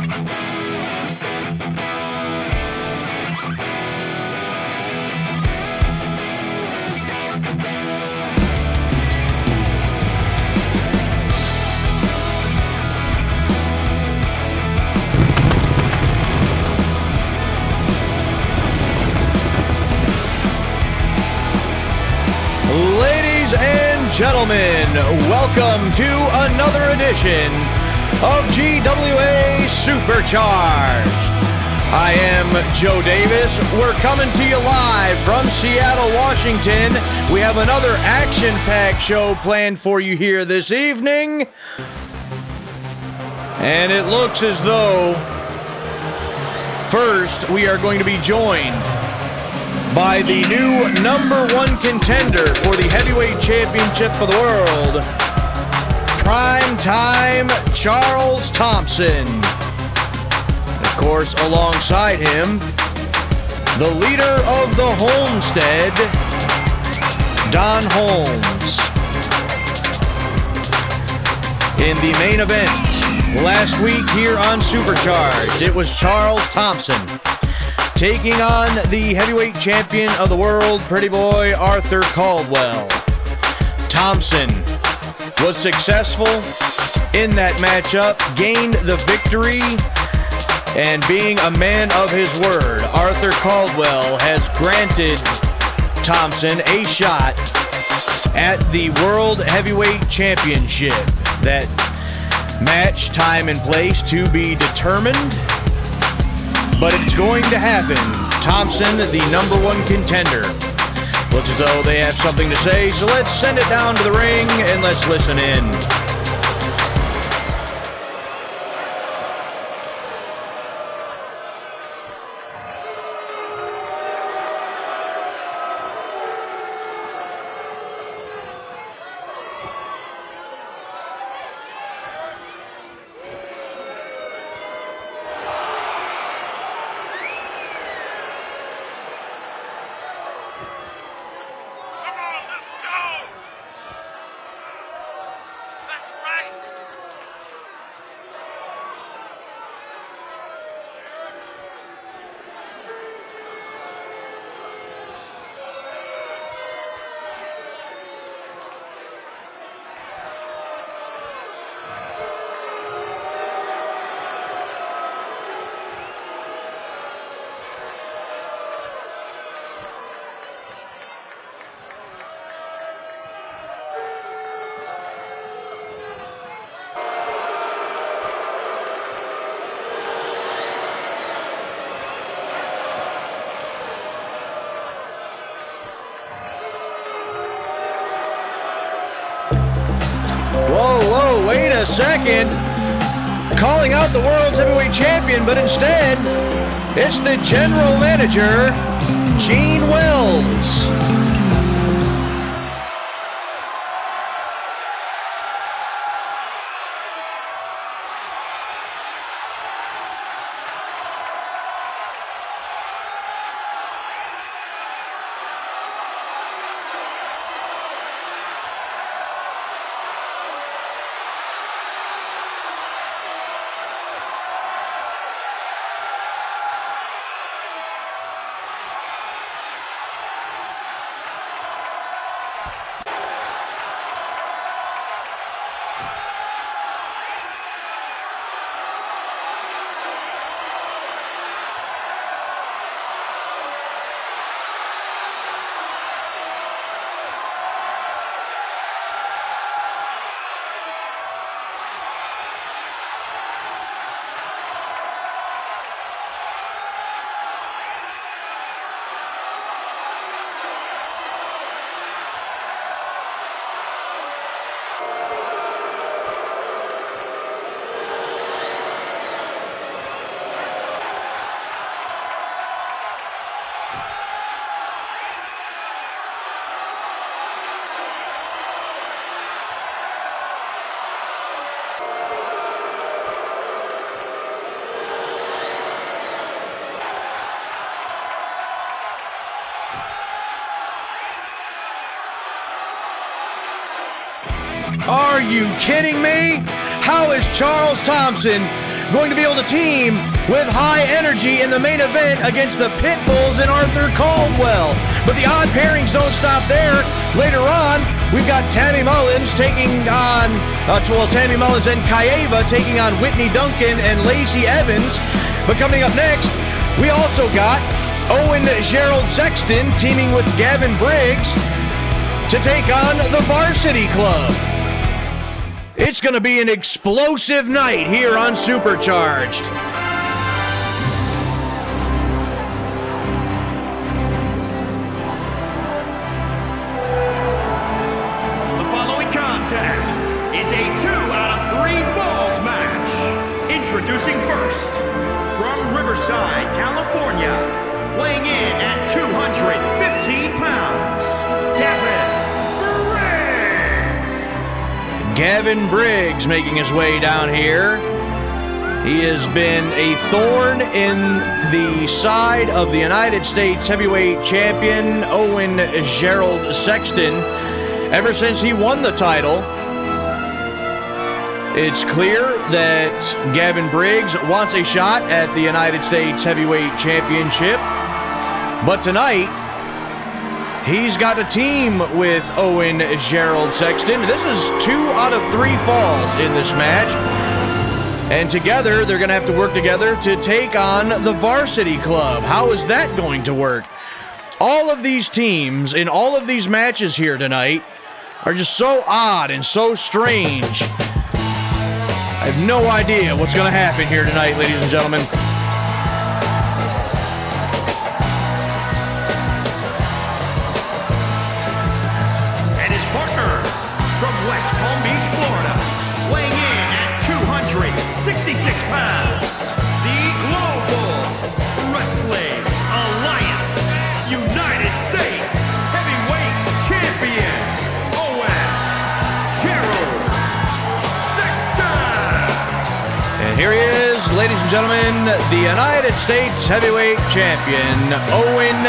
Ladies and gentlemen, welcome to another edition of GWA Supercharged. I am Joe Davis. We're coming to you live from Seattle, Washington. We have another action-packed show planned for you here this evening. And it looks as though first we are going to be joined by the new #1 contender for the heavyweight championship for the world, prime time Charles Thompson. And of course, alongside him, the leader of the Holmestead, Don Holmes. In the main event last week here on Supercharged, it was Charles Thompson taking on the heavyweight champion of the world, pretty boy Arthur Caldwell. Thompson was successful in that matchup, gained the victory, and being a man of his word, Arthur Caldwell has granted Thompson a shot at the World Heavyweight Championship. That match, time and place to be determined, but it's going to happen. Thompson, the #1 contender. Looks as though they have something to say, so let's send it down to the ring and let's listen in. Whoa, wait a second. Calling out the world's heavyweight champion, but instead, it's the general manager, Gene Wells. Are you kidding me? How is Charles Thompson going to be able to team with High Energy in the main event against the Pitbulls and Arthur Caldwell. But the odd pairings don't stop there. Later on, we've got Tammy Mullins taking on, Tammy Mullins and Kaeva taking on Whitney Duncan and Lacey Evans. But coming up next, we also got Owen Gerald Sexton teaming with Gavin Briggs to take on the Varsity Club. It's going to be an explosive night here on Supercharged. The following contest is a 2 out of 3 falls match. Introducing first, from Riverside, California, weighing in at 215 pounds, Gavin Briggs making his way down here. He has been a thorn in the side of the United States heavyweight champion, Owen Gerald Sexton, ever since he won the title. It's clear that Gavin Briggs wants a shot at the United States heavyweight championship. But tonight, he's got a team with Owen Gerald Sexton. This is 2 out of 3 falls in this match. And together, they're going to have to work together to take on the Varsity Club. How is that going to work? All of these teams in all of these matches here tonight are just so odd and so strange. I have no idea what's going to happen here tonight, ladies and gentlemen. from West Palm Beach, Florida, weighing in at 266 pounds, the Global Wrestling Alliance United States Heavyweight Champion, Owen Gerald Sexton. And here he is, ladies and gentlemen, the United States Heavyweight Champion, Owen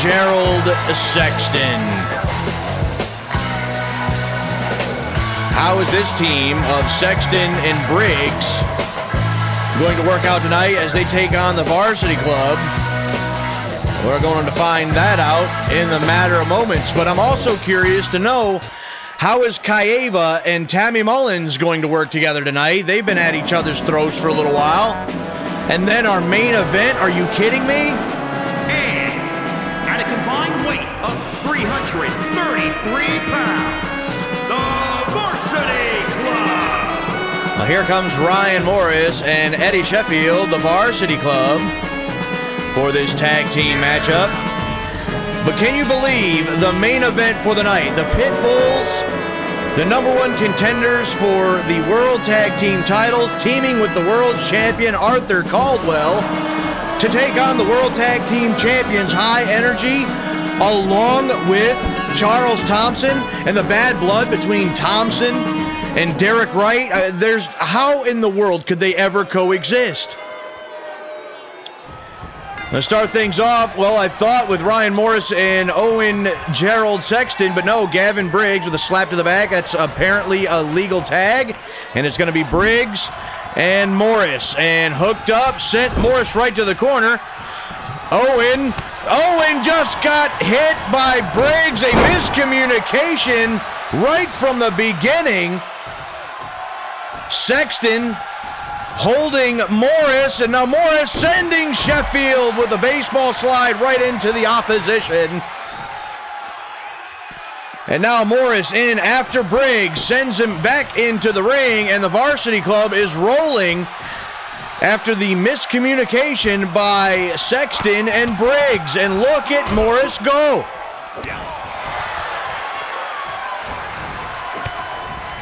Gerald Sexton. How is this team of Sexton and Briggs going to work out tonight as they take on the Varsity Club? We're going to find that out in the matter of moments. But I'm also curious to know, how is Kaeva and Tammy Mullins going to work together tonight? They've been at each other's throats for a little while. And then our main event, are you kidding me? And at a combined weight of 333 pounds, the Varsity Club. Well, here comes Ryan Morris and Eddie Sheffield, the Varsity Club, for this tag team matchup. But can you believe the main event for the night? The Pitbulls, the #1 contenders for the World Tag Team titles, teaming with the World Champion Arthur Caldwell to take on the World Tag Team Champions High Energy, along with Charles Thompson and the bad blood between Thompson and Derek Wright. How in the world could they ever coexist? Let's start things off, well, I thought with Ryan Morris and Owen Gerald Sexton, but no, Gavin Briggs with a slap to the back. That's apparently a legal tag, and it's going to be Briggs and Morris. And hooked up, sent Morris right to the corner. Owen just got hit by Briggs, a miscommunication right from the beginning. Sexton holding Morris, and now Morris sending Sheffield with a baseball slide right into the opposition. And now Morris in after Briggs, sends him back into the ring, and the Varsity Club is rolling after the miscommunication by Sexton and Briggs. And look at Morris go.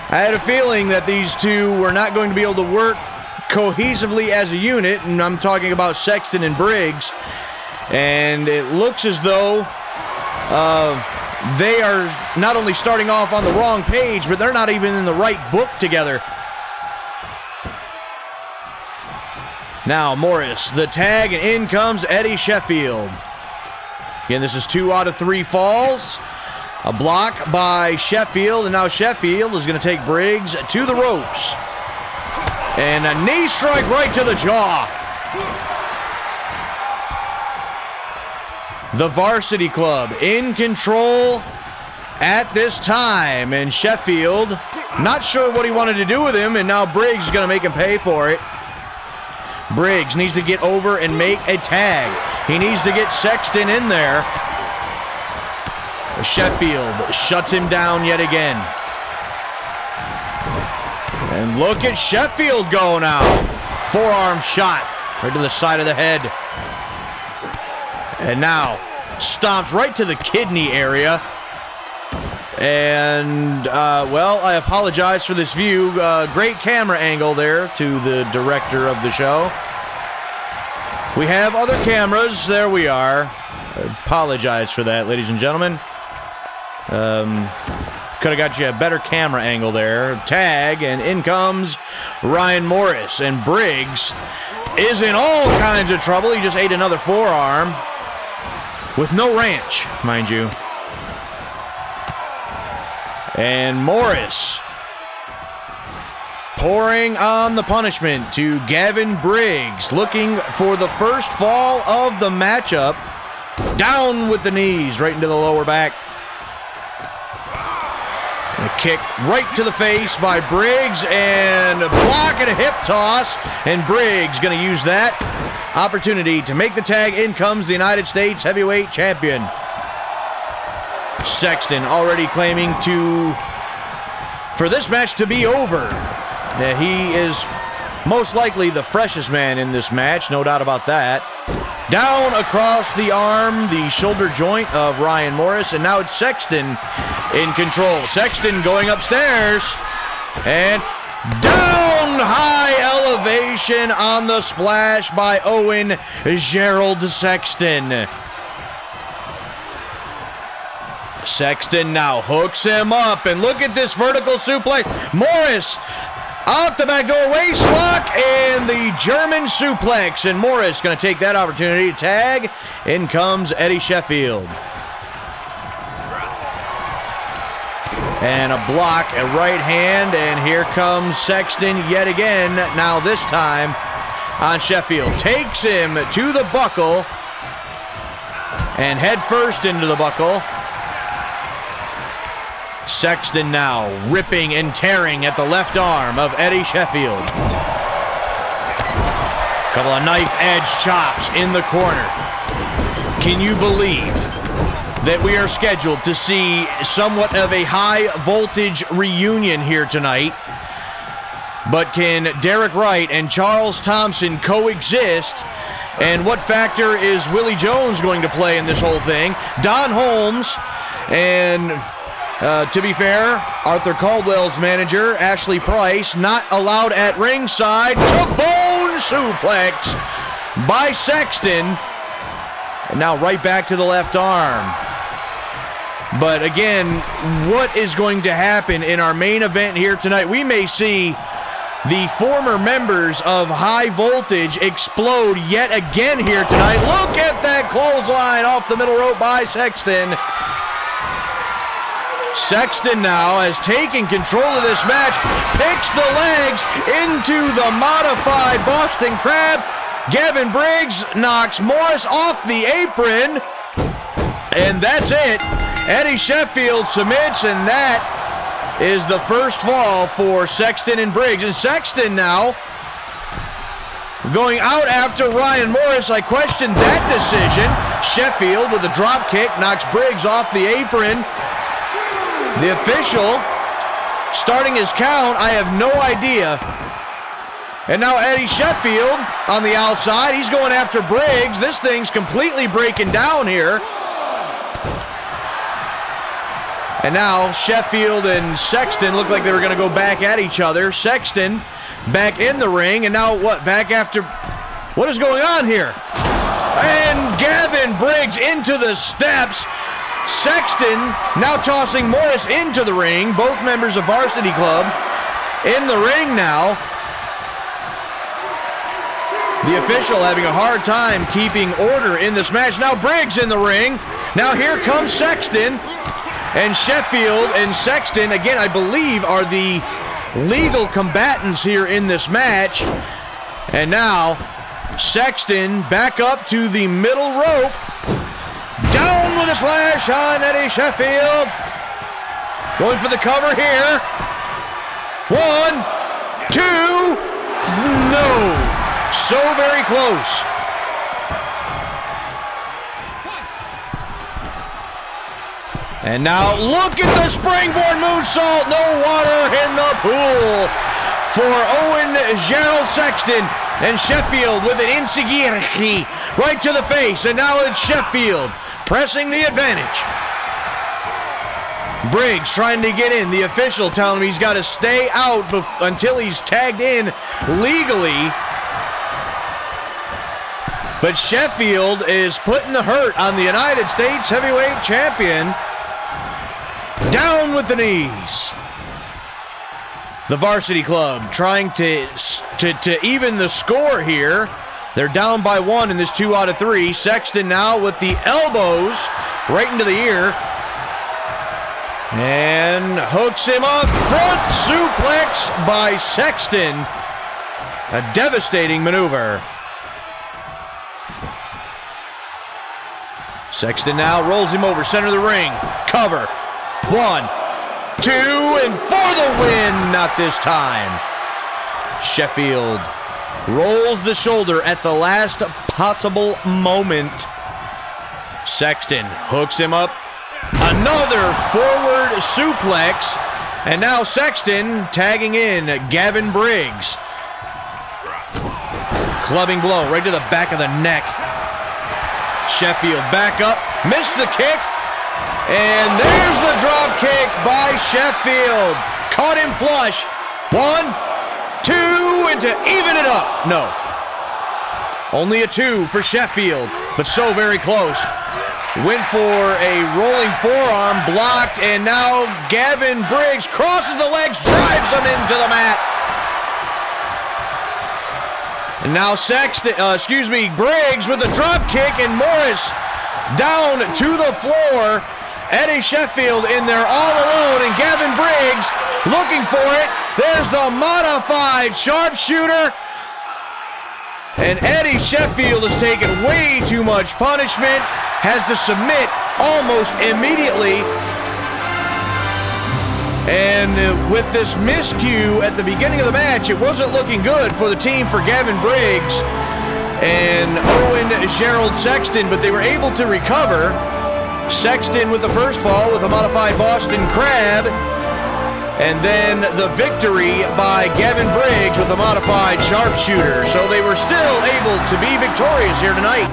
I had a feeling that these two were not going to be able to work cohesively as a unit, and I'm talking about Sexton and Briggs. And it looks as though they are not only starting off on the wrong page, but they're not even in the right book together. Now Morris, the tag, and in comes Eddie Sheffield. Again, this is 2 out of 3 falls. A block by Sheffield, and now Sheffield is going to take Briggs to the ropes. And a knee strike right to the jaw. The Varsity Club in control at this time. And Sheffield, not sure what he wanted to do with him, and now Briggs is going to make him pay for it. Briggs needs to get over and make a tag. He needs to get Sexton in there. Sheffield shuts him down yet again. And look at Sheffield go now. Forearm shot right to the side of the head. And now stomps right to the kidney area. And, well, I apologize for this view. Great camera angle there to the director of the show. We have other cameras. There we are. I apologize for that, ladies and gentlemen. Could have got you a better camera angle there. Tag, and in comes Ryan Morris. And Briggs is in all kinds of trouble. He just ate another forearm with no ranch, mind you. And Morris pouring on the punishment to Gavin Briggs, looking for the first fall of the matchup. Down with the knees, right into the lower back. A kick right to the face by Briggs, and a block and a hip toss. And Briggs going to use that opportunity to make the tag. In comes the United States Heavyweight Champion. Sexton already claiming for this match to be over. He is most likely the freshest man in this match, no doubt about that. Down across the arm, the shoulder joint of Ryan Morris, and now it's Sexton in control. Sexton going upstairs, and down high elevation on the splash by Owen Gerald Sexton. Sexton now hooks him up, and look at this vertical suplex. Morris out the back door, waist lock, and the German suplex. And Morris going to take that opportunity to tag. In comes Eddie Sheffield. And a block, a right hand, and here comes Sexton yet again. Now this time on Sheffield. Takes him to the buckle, and head first into the buckle. Sexton now ripping and tearing at the left arm of Eddie Sheffield. Couple of knife edge chops in the corner. Can you believe that we are scheduled to see somewhat of a high voltage reunion here tonight? But can Derek Wright and Charles Thompson coexist? And what factor is Willie Jones going to play in this whole thing? Don Holmes and... to be fair, Arthur Caldwell's manager, Ashley Price, not allowed at ringside. To bone suplex by Sexton. And now right back to the left arm. But again, what is going to happen in our main event here tonight? We may see the former members of High Voltage explode yet again here tonight. Look at that clothesline off the middle rope by Sexton. Sexton now has taken control of this match, picks the legs into the modified Boston Crab. Gavin Briggs knocks Morris off the apron, and that's it. Eddie Sheffield submits, and that is the first fall for Sexton and Briggs. And Sexton now going out after Ryan Morris. I question that decision. Sheffield with a drop kick knocks Briggs off the apron. The official starting his count, I have no idea. And now Eddie Sheffield on the outside. He's going after Briggs. This thing's completely breaking down here. And now Sheffield and Sexton look like they were going to go back at each other. Sexton back in the ring. And now what? Back after... What is going on here? And Gavin Briggs into the steps. Sexton now tossing Morris into the ring. Both members of Varsity Club in the ring now. The official having a hard time keeping order in this match. Now Briggs in the ring. Now here comes Sexton. And Sheffield and Sexton, again, I believe, are the legal combatants here in this match. And now Sexton back up to the middle rope. Down with a slash on Eddie Sheffield. Going for the cover here. 1, 2, no. So very close. And now look at the springboard moonsault. No water in the pool for Owen Gerald Sexton. And Sheffield with an insigiri right to the face. And now it's Sheffield pressing the advantage. Briggs trying to get in. The official telling him he's got to stay out until he's tagged in legally. But Sheffield is putting the hurt on the United States Heavyweight Champion. Down with the knees. The Varsity Club trying to even the score here. They're down by 1 in this 2 out of 3. Sexton now with the elbows right into the ear. And hooks him up. Front suplex by Sexton. A devastating maneuver. Sexton now rolls him over, center of the ring. Cover. 1, 2, and for the win. Not this time. Sheffield rolls the shoulder at the last possible moment. Sexton hooks him up. Another forward suplex. And now Sexton tagging in Gavin Briggs. Clubbing blow right to the back of the neck. Sheffield back up. Missed the kick. And there's the drop kick by Sheffield. Caught him flush. 1, 2, and to even it up. No. Only a 2 for Sheffield, but so very close. Went for a rolling forearm, blocked, and now Gavin Briggs crosses the legs, drives him into the mat. And now Briggs with a drop kick, and Morris down to the floor. Eddie Sheffield in there all alone, and Gavin Briggs looking for it. There's the modified sharpshooter. And Eddie Sheffield has taken way too much punishment, has to submit almost immediately. And with this miscue at the beginning of the match, it wasn't looking good for the team for Gavin Briggs and Owen Gerald Sexton, but they were able to recover. Sexton with the first fall with a modified Boston Crab. And then the victory by Gavin Briggs with a modified sharpshooter. So they were still able to be victorious here tonight.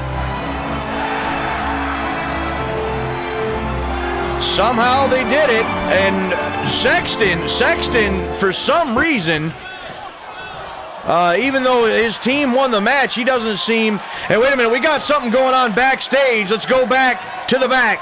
Somehow they did it. And Sexton, for some reason, even though his team won the match, he doesn't seem... Hey, wait a minute, we got something going on backstage. Let's go back to the back.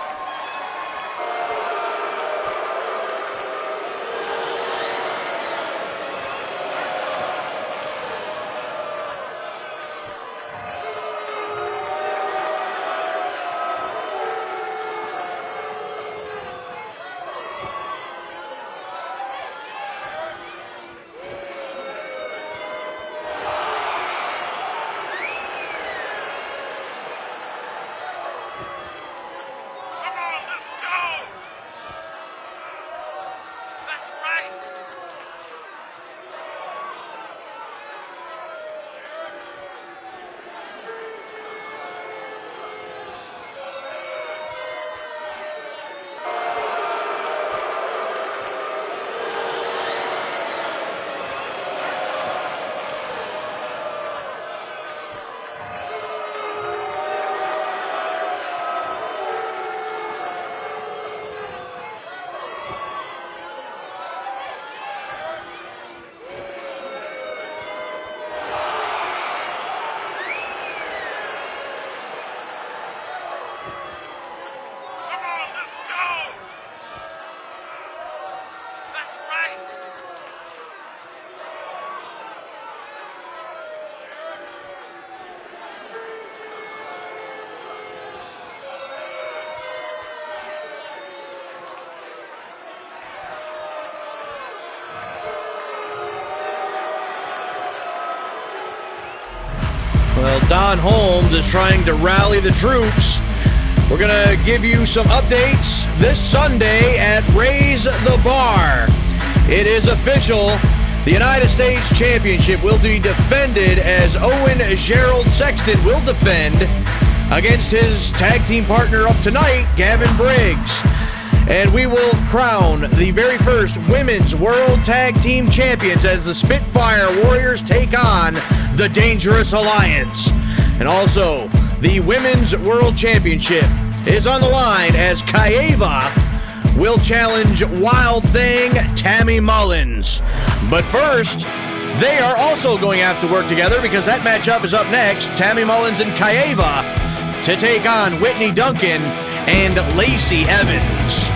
Well, Don Holmes is trying to rally the troops. We're going to give you some updates this Sunday at Raise the Bar. It is official. The United States Championship will be defended as Owen Gerald Sexton will defend against his tag team partner of tonight, Gavin Briggs. And we will crown the very first Women's World Tag Team Champions as the Spitfire Warriors take on the Dangerous Alliance. And also, the Women's World Championship is on the line as Kaeva will challenge Wild Thing Tammy Mullins. But first, they are also going to have to work together because that matchup is up next. Tammy Mullins and Kaeva to take on Whitney Duncan and Lacey Evans.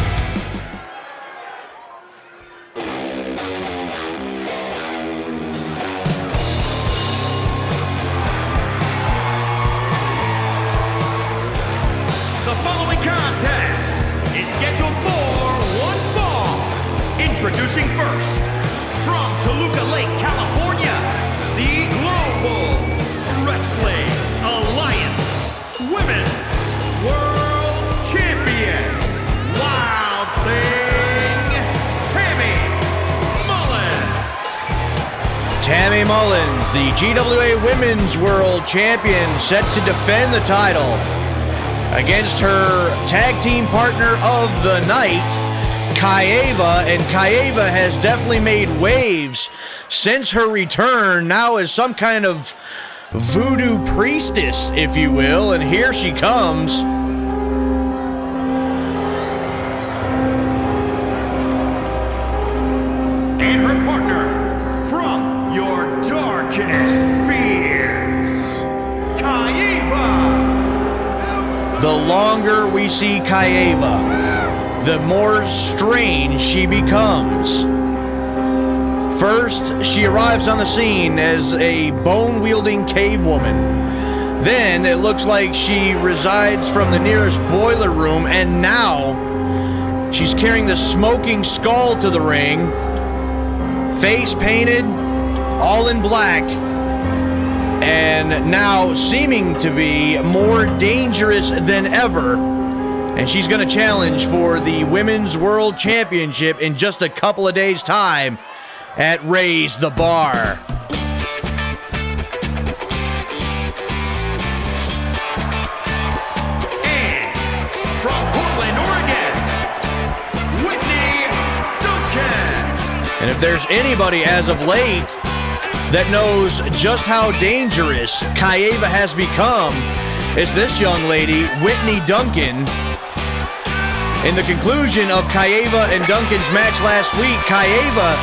The following contest is scheduled for one fall. Introducing first, from Toluca Lake, California, the Global Wrestling Alliance Women's World Champion, Wild Thing, Tammy Mullins. Tammy Mullins, the GWA Women's World Champion, set to defend the title against her tag team partner of the night, Kaeva. And Kaeva has definitely made waves since her return, now as some kind of voodoo priestess, if you will, and here she comes. And her partner, from your darkest fears, Kaeva. The longer we see Kaeva, the more strange she becomes. First, she arrives on the scene as a bone-wielding cave woman. Then, it looks like she resides from the nearest boiler room, and now she's carrying the smoking skull to the ring, face painted, all in black, and now seeming to be more dangerous than ever. And she's going to challenge for the Women's World Championship in just a couple of days' time at Raise the Bar. And from Portland, Oregon, Whitney Duncan. And if there's anybody as of late that knows just how dangerous Kaeva has become, it's this young lady, Whitney Duncan. In the conclusion of Kaeva and Duncan's match last week, Kaeva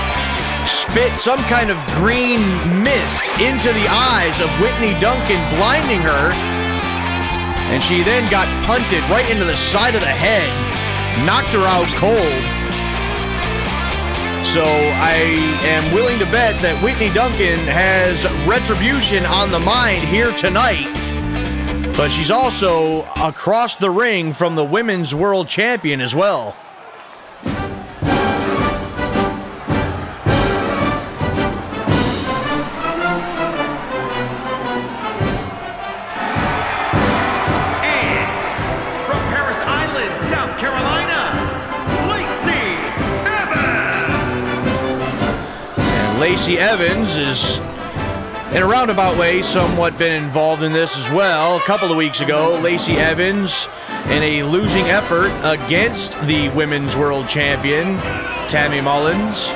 spit some kind of green mist into the eyes of Whitney Duncan, blinding her, and she then got punted right into the side of the head, knocked her out cold. So I am willing to bet that Whitney Duncan has retribution on the mind here tonight. But she's also across the ring from the Women's World Champion as well. And from Paris Island, South Carolina, Lacey Evans. And Lacey Evans is, in a roundabout way, somewhat been involved in this as well. A couple of weeks ago, Lacey Evans, in a losing effort against the Women's World Champion, Tammy Mullins,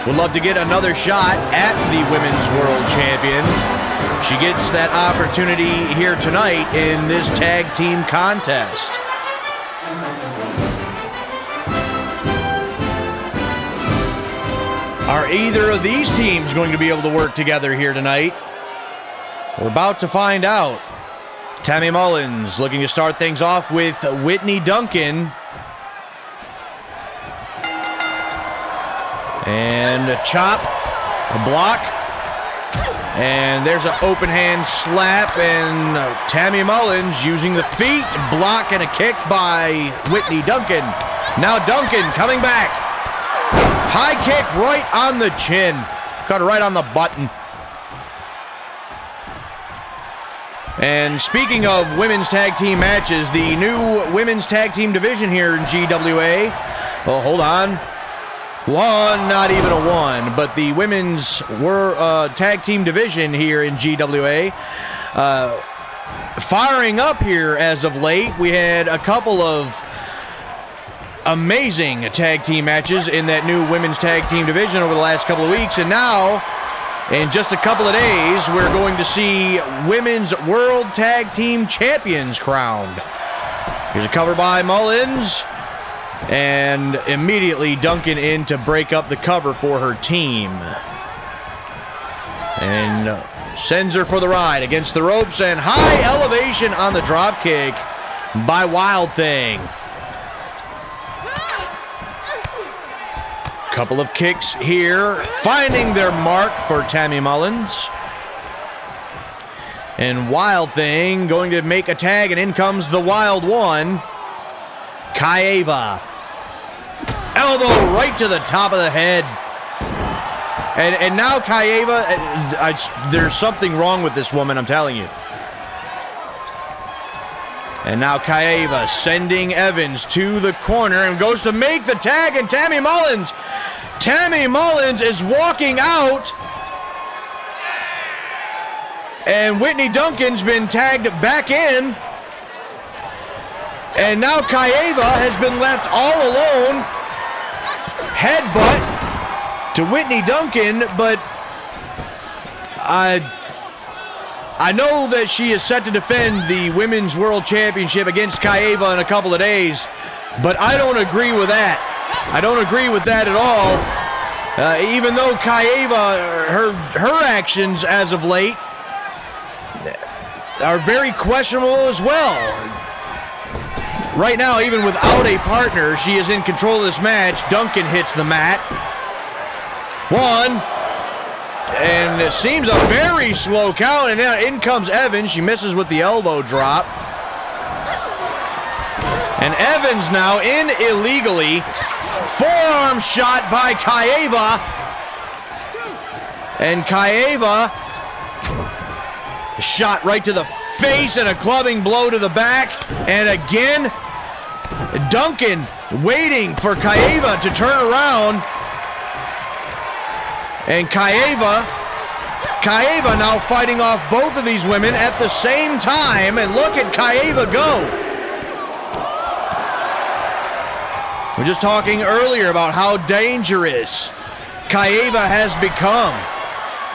would love to get another shot at the Women's World Champion. She gets that opportunity here tonight in this tag team contest. Are either of these teams going to be able to work together here tonight? We're about to find out. Tammy Mullins looking to start things off with Whitney Duncan. And a chop, a block. And there's an open hand slap, and Tammy Mullins using the feet to block, and a kick by Whitney Duncan. Now Duncan coming back. High kick right on the chin. Cut right on the button. And speaking of women's tag team matches, the new women's tag team division here in GWA. Oh, hold on. One, not even a one, but the women's tag team division here in GWA firing up here as of late. We had a couple of amazing tag team matches in that new women's tag team division over the last couple of weeks, and now in just a couple of days we're going to see women's world tag team champions crowned. Here's a cover by Mullins, and immediately Duncan in to break up the cover for her team, and sends her for the ride against the ropes, and high elevation on the drop kick by Wild Thing. Couple of kicks here, finding their mark for Tammy Mullins. And Wild Thing going to make a tag, and in comes the Wild One, Kaeva. Elbow right to the top of the head. And now Kaeva, there's something wrong with this woman, I'm telling you. And now Kaeva sending Evans to the corner and goes to make the tag, and Tammy Mullins is walking out. And Whitney Duncan's been tagged back in. And now Kaeva has been left all alone. Headbutt to Whitney Duncan, but I know that she is set to defend the Women's World Championship against Kaeva in a couple of days, but I don't agree with that. I don't agree with that at all. Even though Kaeva, her actions as of late are very questionable as well. Right now, even without a partner, she is in control of this match. Duncan hits the mat. One. And it seems a very slow count, and now in comes Evans. She misses with the elbow drop. And Evans now in illegally. Forearm shot by Kaeva. And Kaeva shot right to the face and a clubbing blow to the back. And again, Duncan waiting for Kaeva to turn around. And Kaeva now fighting off both of these women at the same time. And look at Kaeva go. We're just talking earlier about how dangerous Kaeva has become.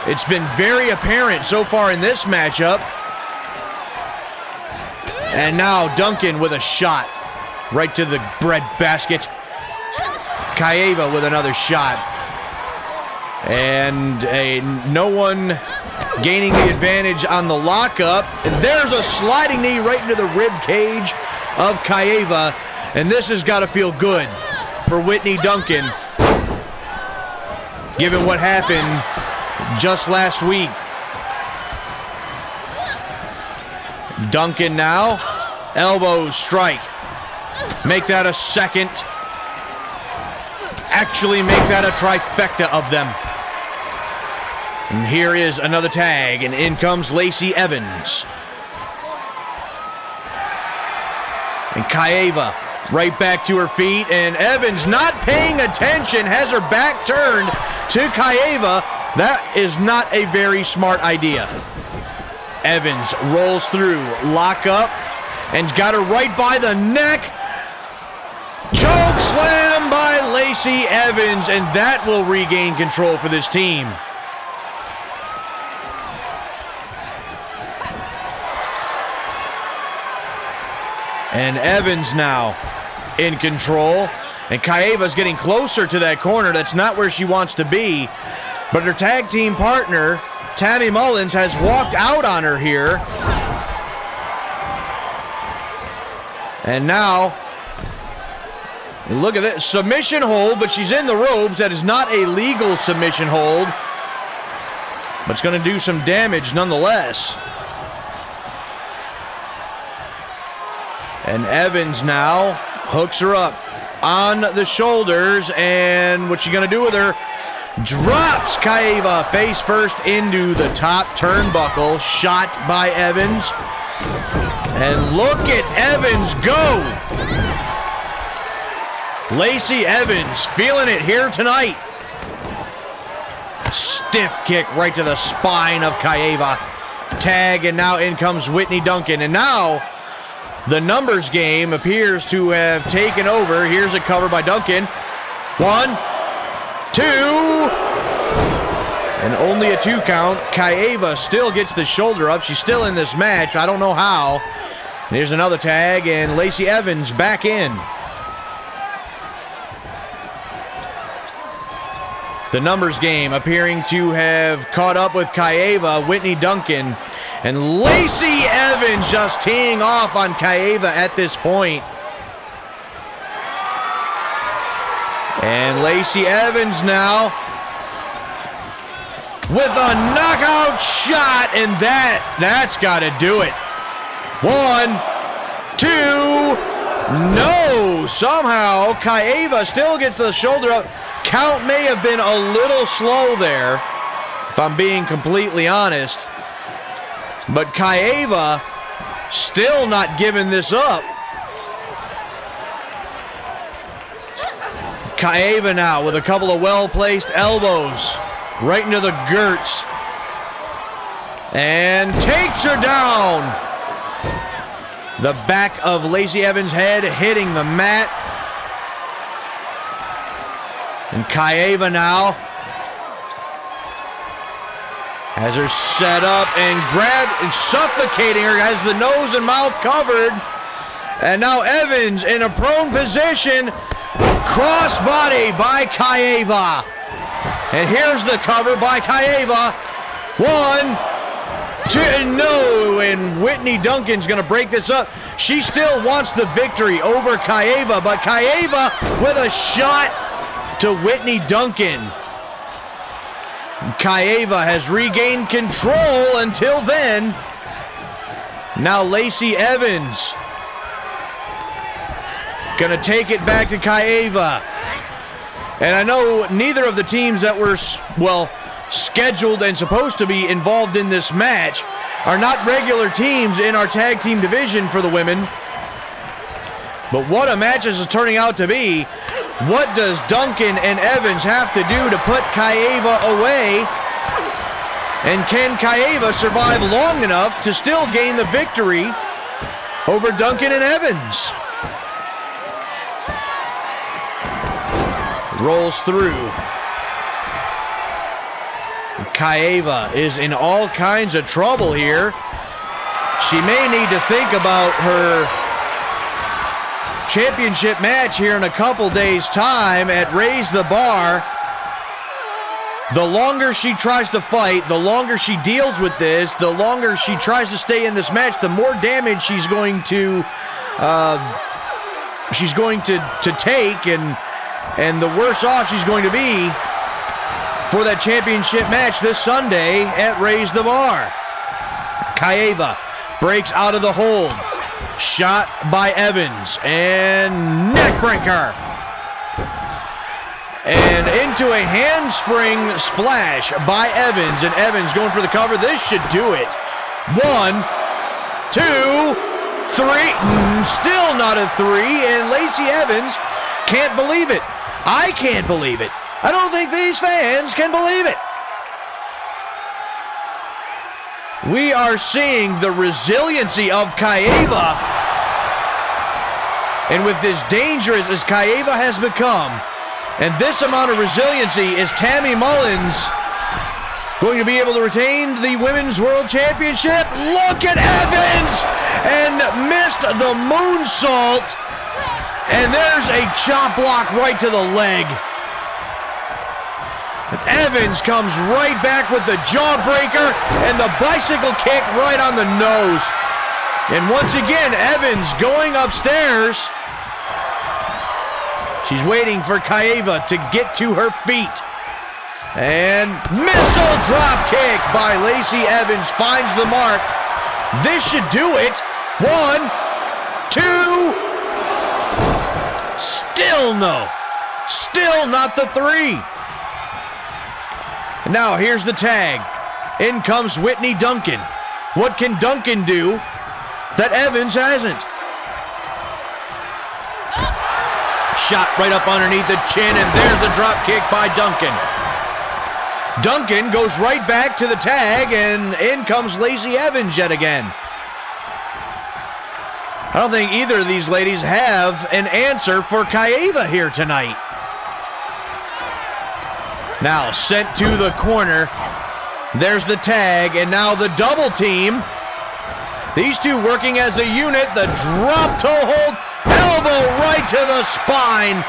It's been very apparent so far in this matchup. And now Duncan with a shot right to the bread basket. Kaeva with another shot. And no one gaining the advantage on the lockup. And there's a sliding knee right into the rib cage of Kaeva. And this has got to feel good for Whitney Duncan, given what happened just last week. Duncan now, elbow strike. Make that a second. Actually make that a trifecta of them. And here is another tag, and in comes Lacey Evans. And Kaeva right back to her feet, and Evans not paying attention, has her back turned to Kaeva. That is not a very smart idea. Evans rolls through, lock up, and got her right by the neck. Choke slam by Lacey Evans, and that will regain control for this team. And Evans now in control. And Kaeva's getting closer to that corner. That's not where she wants to be. But her tag team partner, Tammy Mullins, has walked out on her here. And now, look at this. Submission hold, but she's in the ropes. That is not a legal submission hold. But it's going to do some damage nonetheless. And Evans now hooks her up on the shoulders. And what's she going to do with her? Drops Kaeva face first into the top turnbuckle. Shot by Evans. And look at Evans go. Lacey Evans feeling it here tonight. Stiff kick right to the spine of Kaeva. Tag, and now in comes Whitney Duncan. And now the numbers game appears to have taken over. Here's a cover by Duncan. 1, 2, and only a 2 count. Kaeva still gets the shoulder up. She's still in this match. I don't know how. Here's another tag, and Lacey Evans back in. The numbers game appearing to have caught up with Kaeva, Whitney Duncan, and Lacey Evans just teeing off on Kaeva at this point. And Lacey Evans now with a knockout shot, and that's got to do it. 1, 2, no! Somehow Kaeva still gets the shoulder up. Count may have been a little slow there, if I'm being completely honest. But Kaeva still not giving this up. Kaeva now with a couple of well-placed elbows right into the girts. And takes her down. The back of Lacey Evans' head hitting the mat. And Kaeva now has her set up and suffocating her, has the nose and mouth covered. And now Evans in a prone position, crossbody by Kaeva. And here's the cover by Kaeva. 1, 2, no, and Whitney Duncan's gonna break this up. She still wants the victory over Kaeva, but Kaeva with a shot to Whitney Duncan. Kaeva has regained control until then. Now Lacey Evans gonna take it back to Kaeva. And I know neither of the teams that were, well, scheduled and supposed to be involved in this match are not regular teams in our tag team division for the women. But what a match this is turning out to be. What does Duncan and Evans have to do to put Kaeva away? And can Kaeva survive long enough to still gain the victory over Duncan and Evans? Rolls through. Kaeva is in all kinds of trouble here. She may need to think about her championship match here in a couple days' time at Raise the Bar. The longer she tries to fight, the longer she deals with this, the longer she tries to stay in this match, the more damage she's going to take, and the worse off she's going to be for that championship match this Sunday at Raise the Bar. Kaeva breaks out of the hold. Shot by Evans, and neckbreaker. And into a handspring splash by Evans, and Evans going for the cover. This should do it. 1, 2, 3, still not a 3, and Lacey Evans can't believe it. I can't believe it. I don't think these fans can believe it. We are seeing the resiliency of Kaeva. And with as dangerous as Kaeva has become, and this amount of resiliency, is Tammy Mullins going to be able to retain the Women's World Championship? Look at Evans! And missed the moonsault. And there's a chop block right to the leg. And Evans comes right back with the jawbreaker and the bicycle kick right on the nose. And once again, Evans going upstairs. She's waiting for Kaeva to get to her feet. And missile drop kick by Lacey Evans finds the mark. This should do it. 1, 2. Still no. Still not the 3. Now here's the tag. In comes Whitney Duncan. What can Duncan do that Evans hasn't? Shot right up underneath the chin, and there's the drop kick by Duncan. Duncan goes right back to the tag, and in comes Lacey Evans yet again. I don't think either of these ladies have an answer for Kaeva here tonight. Now sent to the corner. There's the tag, and now the double team. These two working as a unit. The drop toe hold, elbow right to the spine.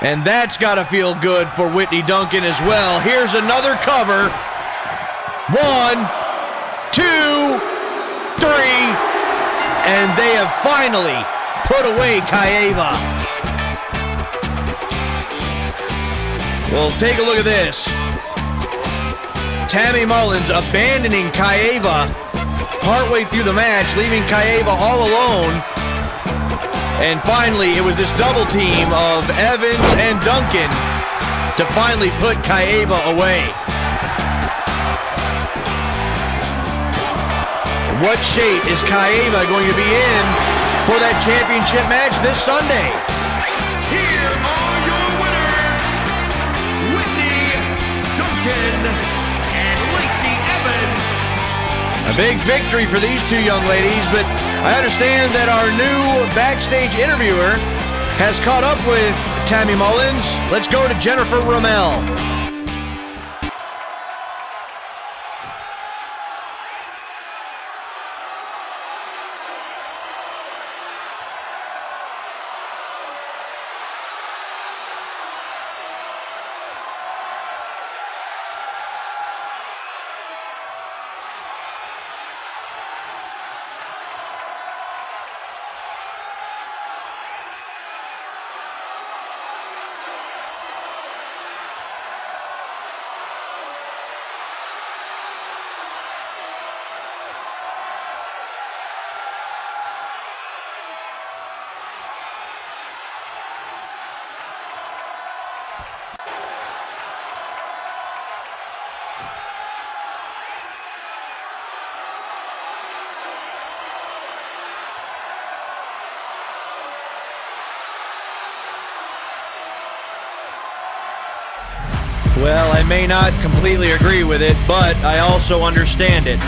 And that's got to feel good for Whitney Duncan as well. Here's another cover. 1, 2, 3. And they have finally put away Kaeva. Well, take a look at this. Tammy Mullins abandoning Kaeva partway through the match, leaving Kaeva all alone. And finally, it was this double team of Evans and Duncan to finally put Kaeva away. What shape is Kaeva going to be in for that championship match this Sunday? Here are your winners, Whitney Duncan and Lacey Evans. A big victory for these two young ladies, but I understand that our new backstage interviewer has caught up with Tammy Mullins. Let's go to Jennifer Rommel. Well, I may not completely agree with it, but I also understand it.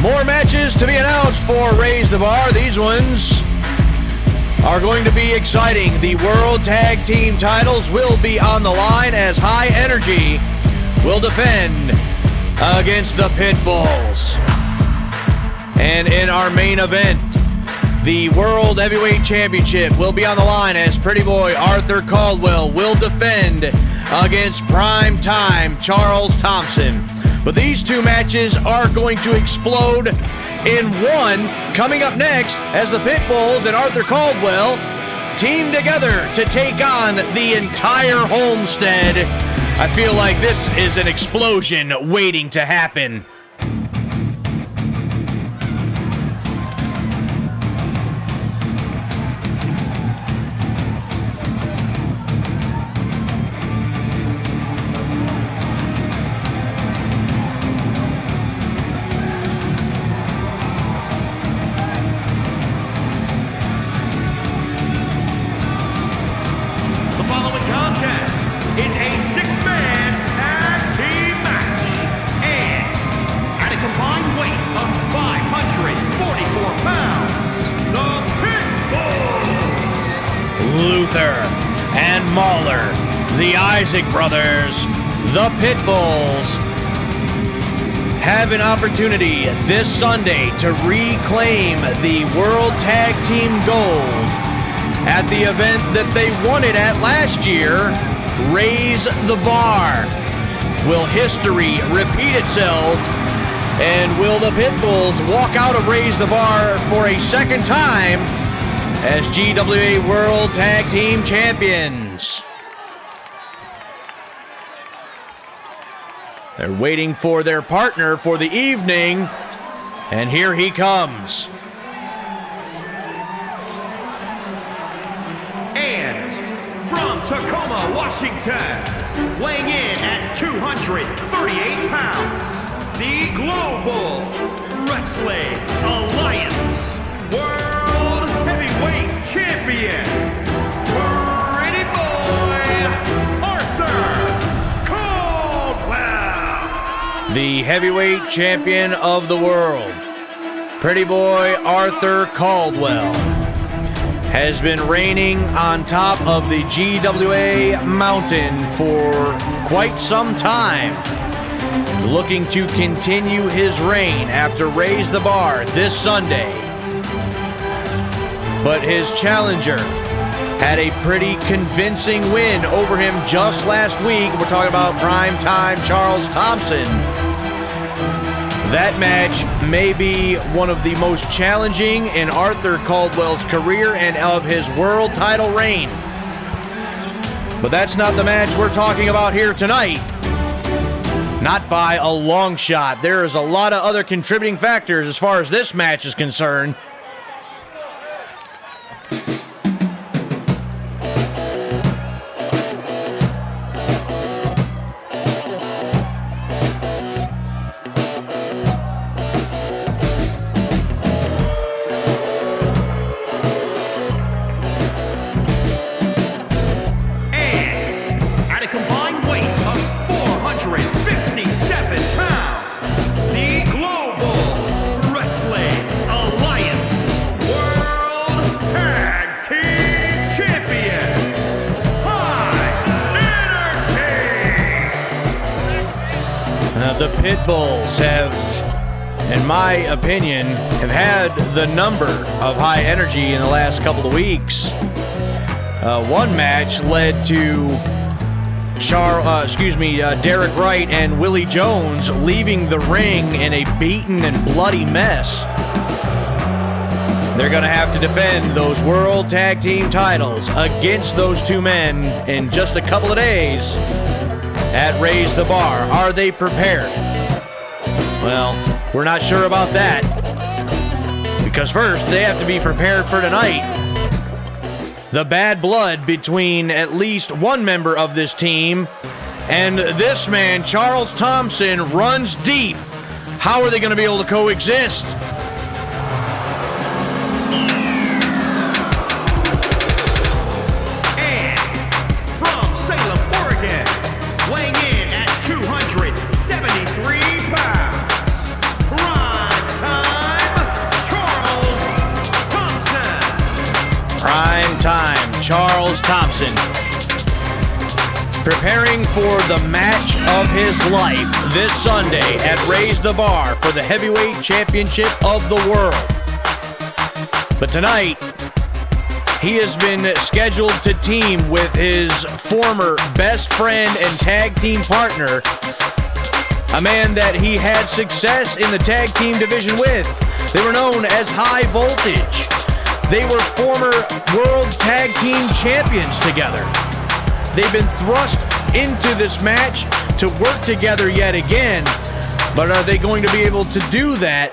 More matches to be announced for Raise the Bar. These ones are going to be exciting. The World Tag Team titles will be on the line as High Energy will defend against the Pitbulls. And in our main event, the World Heavyweight Championship will be on the line as Pretty Boy Arthur Caldwell will defend against Prime Time Charles Thompson. But these two matches are going to explode in one. Coming up next, as the Pitbulls and Arthur Caldwell team together to take on the entire Holmestead. I feel like this is an explosion waiting to happen. Is a six-man tag team match, and at a combined weight of 544 pounds, the Pitbulls, Luther and Mahler, the Isaac brothers, the Pitbulls, have an opportunity this Sunday to reclaim the World Tag Team Gold at the event that they won it at last year. Raise the Bar. Will history repeat itself? And will the Pitbulls walk out of Raise the Bar for a second time as GWA World Tag Team Champions? They're waiting for their partner for the evening, and here he comes. and Washington, weighing in at 238 pounds, the Global Wrestling Alliance World Heavyweight Champion, Pretty Boy, Arthur Caldwell. The heavyweight champion of the world, Pretty Boy Arthur Caldwell, has been reigning on top of the GWA mountain for quite some time, looking to continue his reign after Raise the Bar this Sunday. But his challenger had a pretty convincing win over him just last week. We're talking about primetime Charles Thompson. That match may be one of the most challenging in Arthur Caldwell's career and of his world title reign. But that's not the match we're talking about here tonight. Not by a long shot. There is a lot of other contributing factors as far as this match is concerned. The Pitbulls have, in my opinion, have had the number of high energy in the last couple of weeks. One match led to Derek Wright and Willie Jones leaving the ring in a beaten and bloody mess. They're going to have to defend those World Tag Team titles against those two men in just a couple of days at Raise the Bar. Are they prepared? Well, we're not sure about that, because first they have to be prepared for tonight. The bad blood between at least one member of this team and this man, Charles Thompson, runs deep. How are they going to be able to coexist? Charles Thompson, preparing for the match of his life this Sunday at Raise the Bar for the Heavyweight Championship of the world. But tonight, he has been scheduled to team with his former best friend and tag team partner, a man that he had success in the tag team division with. They were known as High Voltage. They were former World Tag Team Champions together. They've been thrust into this match to work together yet again, but are they going to be able to do that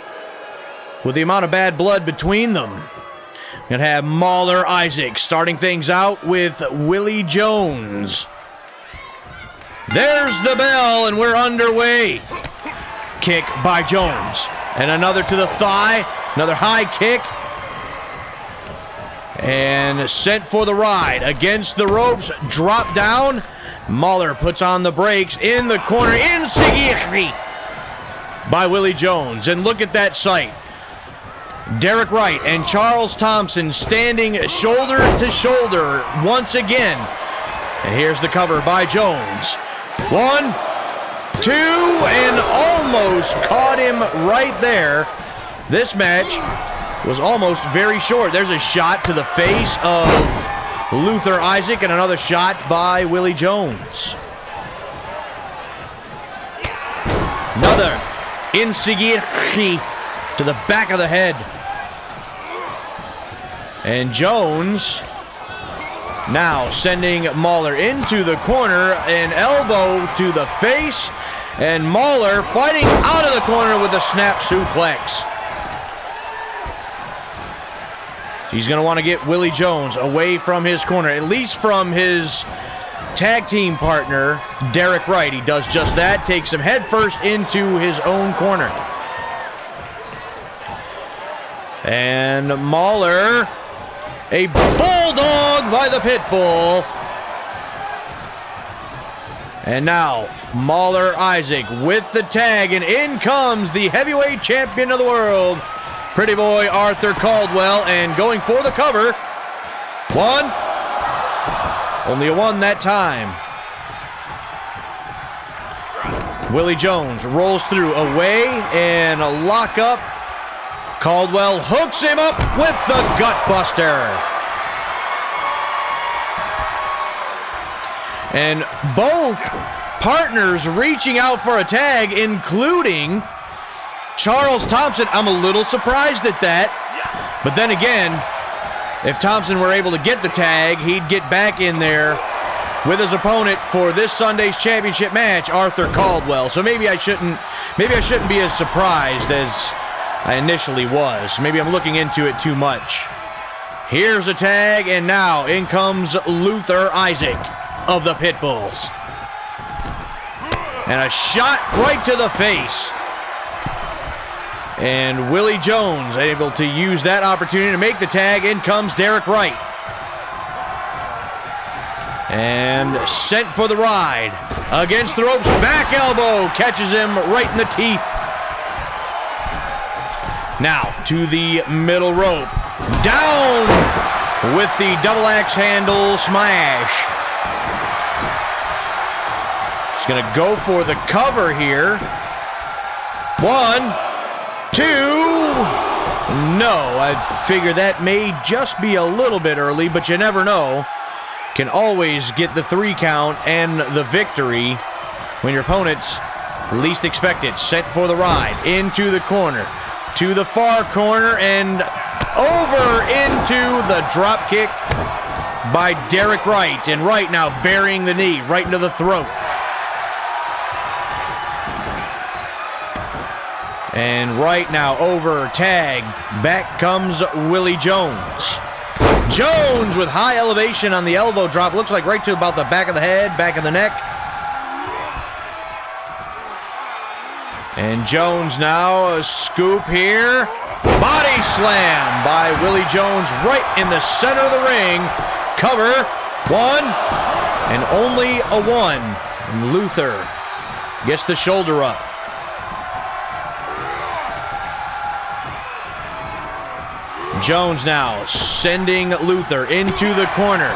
with the amount of bad blood between them? We're going to have Mauler Isaac starting things out with Willie Jones. There's the bell, and we're underway. Kick by Jones, and another to the thigh, another high kick. And sent for the ride against the ropes, drop down. Mauler puts on the brakes in the corner, Insigiri by Willie Jones. And look at that sight. Derek Wright and Charles Thompson standing shoulder to shoulder once again. And here's the cover by Jones. 1, 2, and almost caught him right there. This match was almost very short. There's a shot to the face of Luther Isaac and another shot by Willie Jones. Another Insigiri to the back of the head. And Jones now sending Mauler into the corner, an elbow to the face, and Mauler fighting out of the corner with a snap suplex. He's going to want to get Willie Jones away from his corner, at least from his tag team partner, Derek Wright. He does just that, takes him headfirst into his own corner. And Mauler, a bulldog by the Pitbull. And now, Mauler Isaac with the tag, and in comes the heavyweight champion of the world, Pretty Boy Arthur Caldwell, and going for the cover. One. Only a one that time. Willie Jones rolls through, away, and a lockup. Caldwell hooks him up with the gut buster. And both partners reaching out for a tag, including Charles Thompson. I'm a little surprised at that. But then again, if Thompson were able to get the tag, he'd get back in there with his opponent for this Sunday's championship match, Arthur Caldwell. So maybe I shouldn't be as surprised as I initially was. Maybe I'm looking into it too much. Here's a tag, and now in comes Luther Isaac of the Pitbulls. And a shot right to the face. And Willie Jones able to use that opportunity to make the tag. In comes Derek Wright. And sent for the ride. Against the ropes, back elbow. Catches him right in the teeth. Now to the middle rope. Down with the double axe handle smash. He's going to go for the cover here. 1, 2. No, I figure that may just be a little bit early, but you never know. Can always get the 3 count and the victory when your opponents least expect it. Sent for the ride into the corner, to the far corner, and over into the drop kick by Derek Wright. And Wright now burying the knee right into the throat. And right now over, tag. Back comes Willie Jones. Jones with high elevation on the elbow drop. Looks like right to about the back of the head, back of the neck. And Jones now, a scoop here. Body slam by Willie Jones right in the center of the ring. Cover. 1, and only a 1. And Luther gets the shoulder up. Jones now sending Luther into the corner.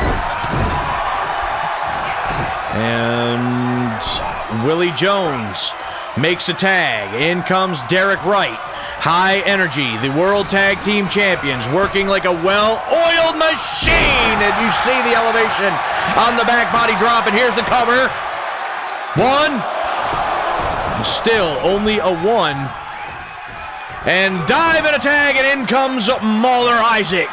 And Willie Jones makes a tag. In comes Derek Wright. High energy. The World Tag Team Champions working like a well-oiled machine. And you see the elevation on the back body drop. And here's the cover. 1. Still only a 1. And dive and a tag, and in comes Mauler Isaac.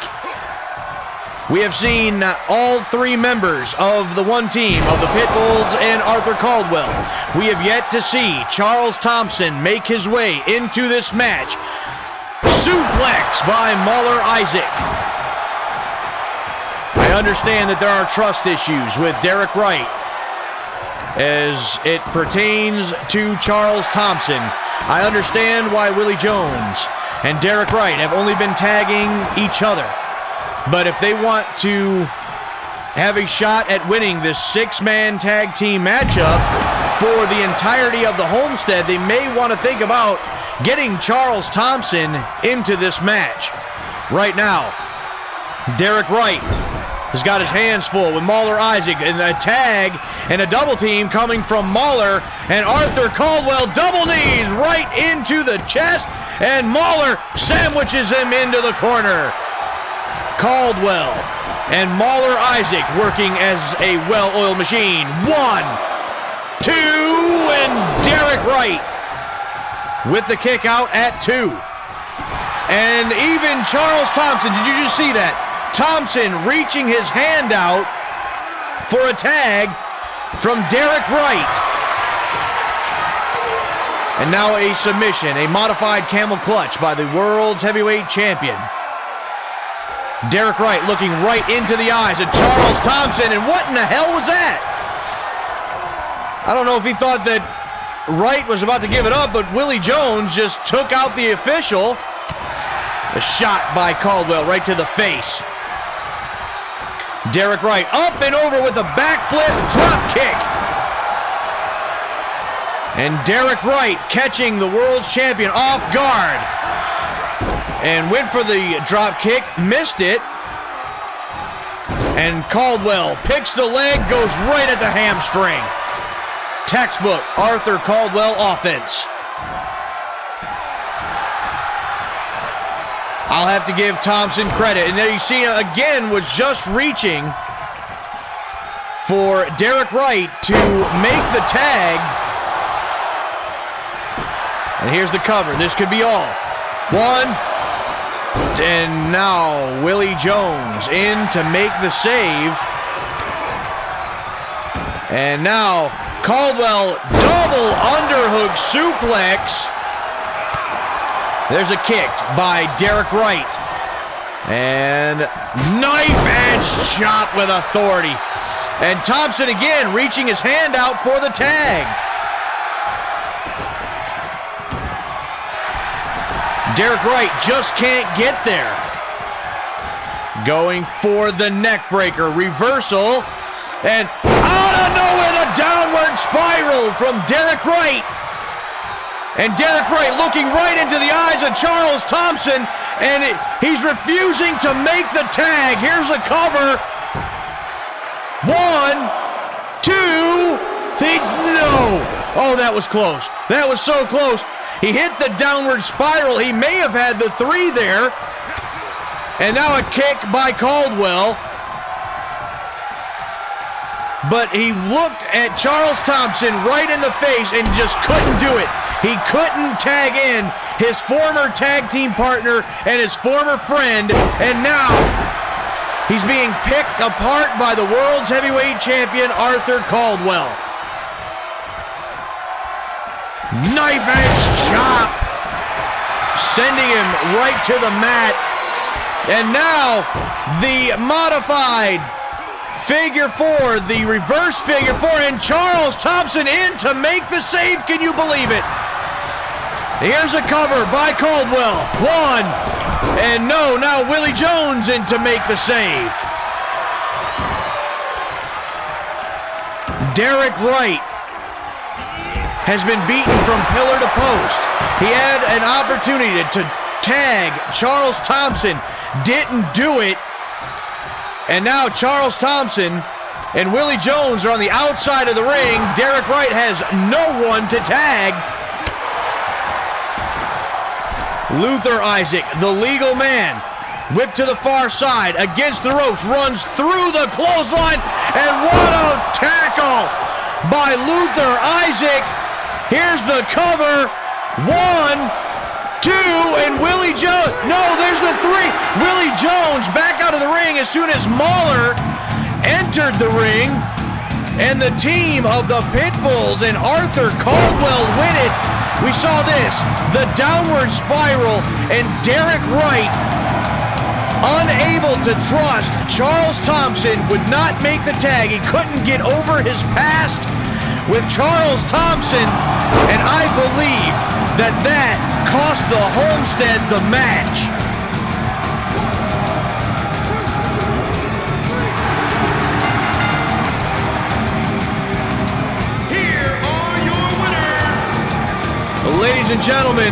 We have seen all 3 members of the one team of the Pitbulls and Arthur Caldwell. We have yet to see Charles Thompson make his way into this match. Suplex by Mauler Isaac. I understand that there are trust issues with Derek Wright as it pertains to Charles Thompson. I understand why Willie Jones and Derek Wright have only been tagging each other. But if they want to have a shot at winning this 6-man tag team matchup for the entirety of the Holmestead, they may want to think about getting Charles Thompson into this match. Right now, Derek Wright has got his hands full with Mauler Isaac, and a tag and a double team coming from Mauler, and Arthur Caldwell double knees right into the chest, and Mauler sandwiches him into the corner. Caldwell and Mauler Isaac working as a well-oiled machine. 1, 2, and Derek Wright with the kick out at 2. And even Charles Thompson, did you just see that? Thompson reaching his hand out for a tag from Derek Wright. And now a submission, a modified camel clutch by the world's heavyweight champion. Derek Wright looking right into the eyes of Charles Thompson, and what in the hell was that? I don't know if he thought that Wright was about to give it up, but Willie Jones just took out the official. A shot by Caldwell right to the face. Derek Wright up and over with a backflip drop kick. And Derek Wright catching the world champion off guard. And went for the drop kick, missed it. And Caldwell picks the leg, goes right at the hamstring. Textbook Arthur Caldwell offense. I'll have to give Thompson credit. And there you see him again was just reaching for Derek Wright to make the tag. And here's the cover. This could be all. One. And now Willie Jones in to make the save. And now Caldwell double underhook suplex. There's a kick by Derek Wright. And knife edge chop with authority. And Thompson again reaching his hand out for the tag. Derek Wright just can't get there. Going for the neck breaker. Reversal. And out of nowhere, the downward spiral from Derek Wright. And Derek Wright looking right into the eyes of Charles Thompson. And he's refusing to make the tag. Here's the cover. 1, 2, 3, no. Oh, that was close. That was so close. He hit the downward spiral. He may have had the 3 there. And now a kick by Caldwell. But he looked at Charles Thompson right in the face and just couldn't do it. He couldn't tag in his former tag team partner and his former friend. And now he's being picked apart by the world's heavyweight champion, Arthur Caldwell. Knife edge chop, sending him right to the mat. And now the modified figure 4, the reverse figure 4, and Charles Thompson in to make the save. Can you believe it? Here's a cover by Caldwell. 1, and no, now Willie Jones in to make the save. Derek Wright has been beaten from pillar to post. He had an opportunity to tag Charles Thompson, didn't do it. And now Charles Thompson and Willie Jones are on the outside of the ring. Derek Wright has no one to tag. Luther Isaac, the legal man, whipped to the far side, against the ropes, runs through the clothesline, and what a tackle by Luther Isaac. Here's the cover. 1, 2, and Willie Jones. No, there's the 3. Willie Jones back out of the ring as soon as Mahler entered the ring. And the team of the Pitbulls and Arthur Caldwell win it. We saw this, the downward spiral, and Derek Wright, unable to trust Charles Thompson, would not make the tag. He couldn't get over his past with Charles Thompson, and I believe that cost the Holmestead the match. Here are your winners. Ladies and gentlemen,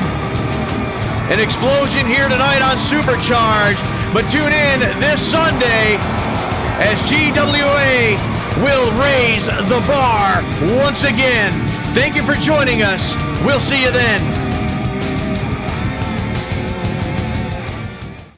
an explosion here tonight on Supercharged, but tune in this Sunday as GWA will raise the bar once again. Thank you for joining us. We'll see you then.